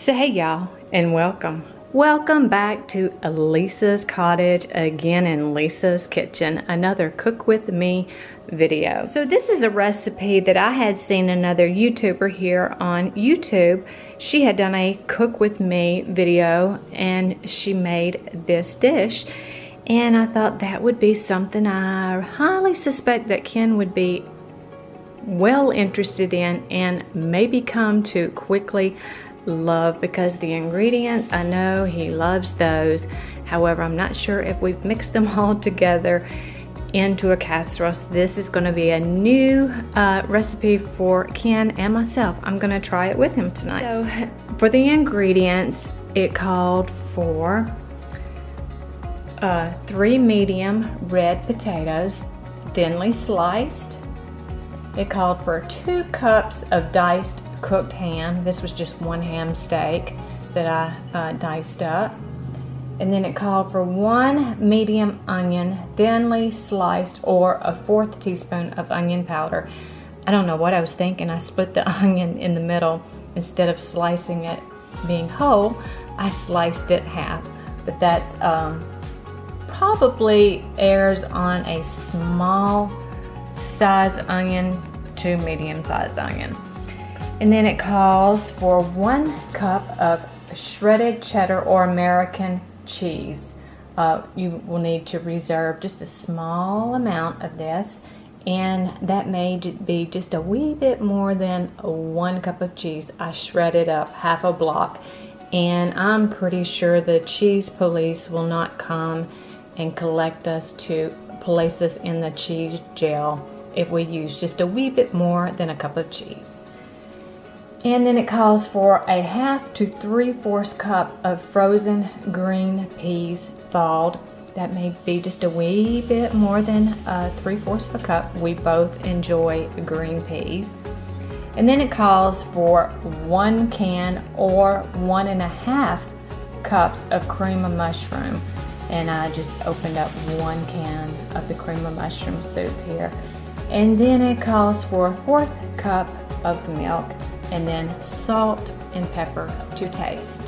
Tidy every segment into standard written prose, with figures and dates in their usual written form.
So hey y'all, and welcome. Welcome back to Leesah's Cottage, again in Leesah's kitchen, another cook with me video. So this is a recipe that I had seen another YouTuber here on YouTube. She had done a cook with me video and she made this dish. And I thought that would be something I highly suspect that Ken would be well interested in and maybe come to quickly love, because the ingredients, I know he loves those. However, I'm not sure if we've mixed them all together into a casserole. So this is going to be a new recipe for Ken and myself. I'm going to try it with him tonight. So for the ingredients, it called for 3 medium red potatoes, thinly sliced. It called for 2 cups of diced cooked ham. This was just 1 ham steak that I diced up. And then it called for 1 medium onion, thinly sliced, or a 1/4 teaspoon of onion powder. I don't know what I was thinking. I split the onion in the middle. Instead of slicing it being whole, I sliced it half. But that's probably airs on a small size onion to medium size onion. And then it calls for 1 cup of shredded cheddar or American cheese. You will need to reserve just a small amount of this, and that may be just a wee bit more than 1 cup of cheese. I shredded up half a block, and I'm pretty sure the cheese police will not come and collect us to place us in the cheese jail if we use just a wee bit more than a cup of cheese. And then it calls for a 1/2 to 3/4 cup of frozen green peas, thawed. That may be just a wee bit more than 3/4 of a cup. We both enjoy green peas. And then it calls for 1 can or 1.5 cups of cream of mushroom. And I just opened up 1 can of the cream of mushroom soup here. And then it calls for a 1/4 cup of milk, and then salt and pepper to taste.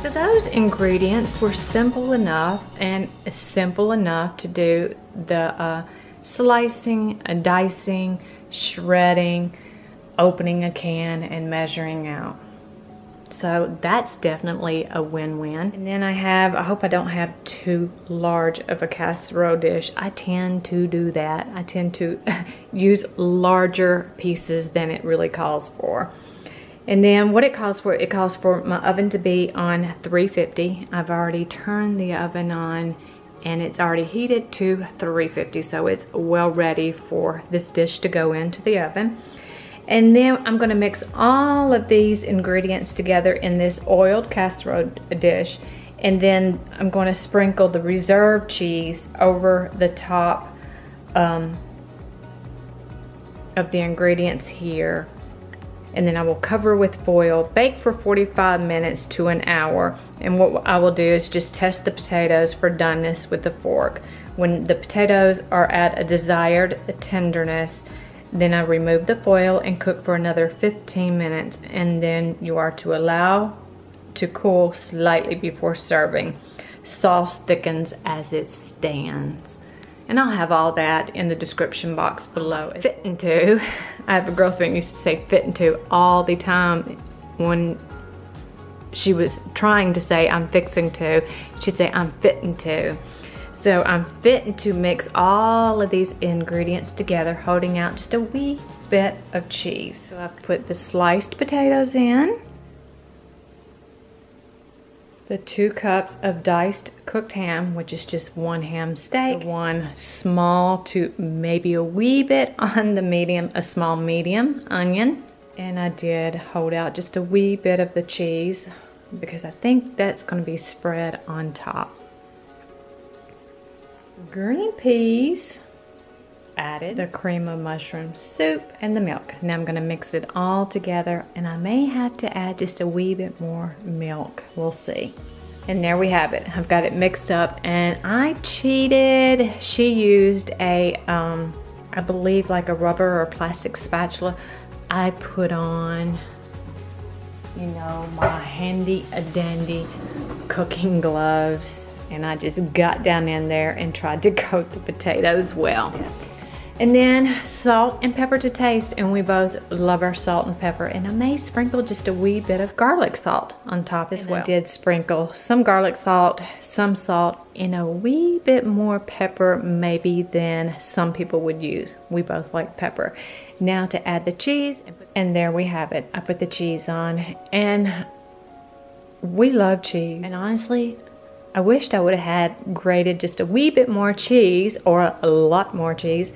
So those ingredients were simple enough, and simple enough to do the slicing, dicing, shredding, opening a can, and measuring out. So that's definitely a win-win. And then I hope I don't have too large of a casserole dish. I tend to do that. I tend to use larger pieces than it really calls for. And then what it calls for my oven to be on 350. I've already turned the oven on and it's already heated to 350. So it's well ready for this dish to go into the oven. And then I'm going to mix all of these ingredients together in this oiled casserole dish. And then I'm going to sprinkle the reserved cheese over the top of the ingredients here. And then I will cover with foil, bake for 45 minutes to an hour. And what I will do is just test the potatoes for doneness with a fork. When the potatoes are at a desired tenderness, then I remove the foil and cook for another 15 minutes, and then you are to allow to cool slightly before serving. Sauce thickens as it stands. And I'll have all that in the description box below. Fit into, I have a girlfriend who used to say fit into all the time when she was trying to say I'm fixing to, she'd say I'm fitting to. So I'm fitting to mix all of these ingredients together, holding out just a wee bit of cheese. So I've put the sliced potatoes in, the 2 cups of diced cooked ham, which is just 1 ham steak, 1 small to maybe a wee bit on the medium, a small medium onion. And I did hold out just a wee bit of the cheese because I think that's going to be spread on top. Green peas, added the cream of mushroom soup and the milk. Now I'm going to mix it all together, and I may have to add just a wee bit more milk. We'll see. And there we have it. I've got it mixed up, and I cheated. She used a I believe like a rubber or plastic spatula. I put on you know, my handy dandy cooking gloves, and I just got down in there and tried to coat the potatoes well. And then salt and pepper to taste, and we both love our salt and pepper. And I may sprinkle just a wee bit of garlic salt on top as well. I did sprinkle some garlic salt, some salt, and a wee bit more pepper maybe than some people would use. We both like pepper. Now to add the cheese, and there we have it. I put the cheese on, and we love cheese. And honestly, I wished I would have had grated just a wee bit more cheese, or a lot more cheese,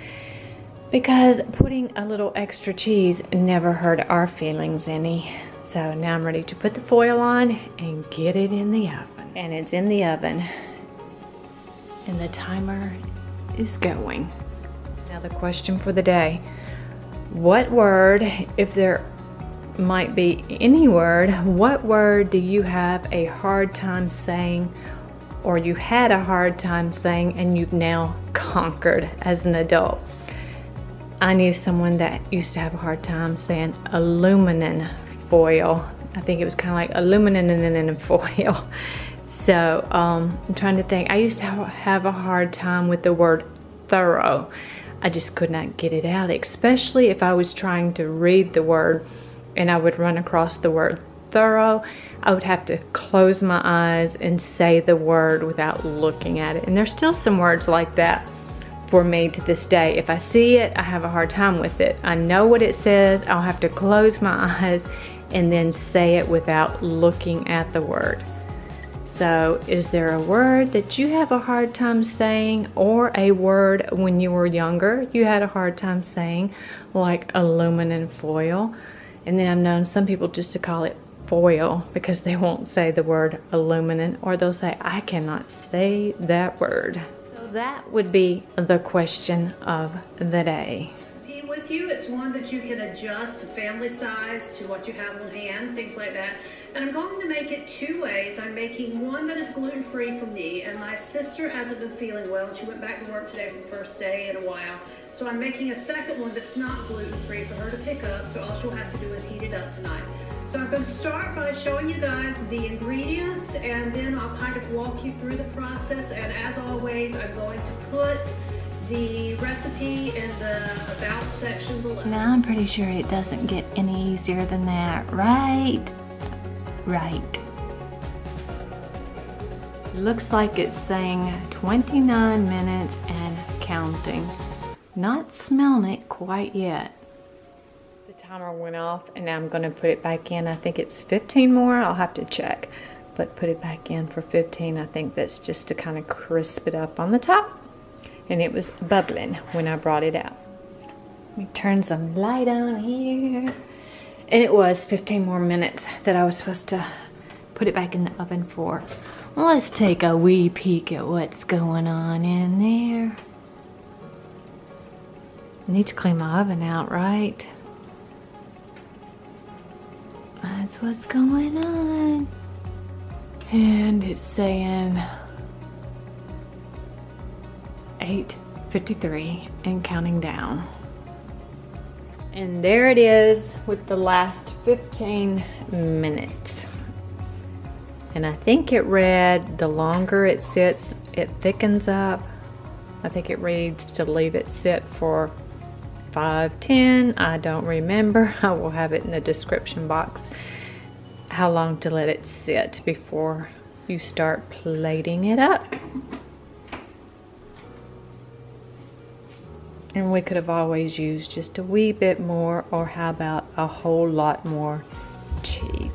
because putting a little extra cheese never hurt our feelings any. So now I'm ready to put the foil on and get it in the oven. And it's in the oven, and the timer is going. Now the question for the day: what word, if there might be any word, what word do you have a hard time saying, or you had a hard time saying and you've now conquered as an adult? I knew someone that used to have a hard time saying aluminum foil. I think it was kind of like aluminum and foil. So I'm trying to think. I used to have a hard time with the word thorough. I just could not get it out, especially if I was trying to read the word and I would run across the word thorough. I would have to close my eyes and say the word without looking at it. And there's still some words like that for me to this day. If I see it, I have a hard time with it. I know what it says. I'll have to close my eyes and then say it without looking at the word. So is there a word that you have a hard time saying, or a word when you were younger you had a hard time saying, like aluminum foil? And then I've known some people just to call it foil because they won't say the word aluminum, or they'll say, I cannot say that word. So that would be the question of the day. With you, it's one that you can adjust to family size, to what you have on hand, things like that. And I'm going to make it two ways. I'm making one that is gluten-free for me, and my sister hasn't been feeling well. She went back to work today for the first day in a while. So I'm making a second one that's not gluten-free for her to pick up, so all she'll have to do is heat it up tonight. So I'm going to start by showing you guys the ingredients, and then I'll kind of walk you through the process. And as always, I'm going to put the recipe in the About section below. Now I'm pretty sure it doesn't get any easier than that, right? Right. Looks like it's saying 29 minutes and counting. Not smelling it quite yet. The timer went off, and now I'm going to put it back in. I think it's 15 more. I'll have to check. But put it back in for 15. I think that's just to kind of crisp it up on the top. And it was bubbling when I brought it out. Let me turn some light on here. And it was 15 more minutes that I was supposed to put it back in the oven for. Well, let's take a wee peek at what's going on in there. I need to clean my oven out, right? That's what's going on. And it's saying 8:53 and counting down. And there it is with the last 15 minutes. And I think it read, the longer it sits, it thickens up. I think it reads to leave it sit for 5-10. I don't remember. I will have it in the description box how long to let it sit before you start plating it up. And we could have always used just a wee bit more, or how about a whole lot more cheese.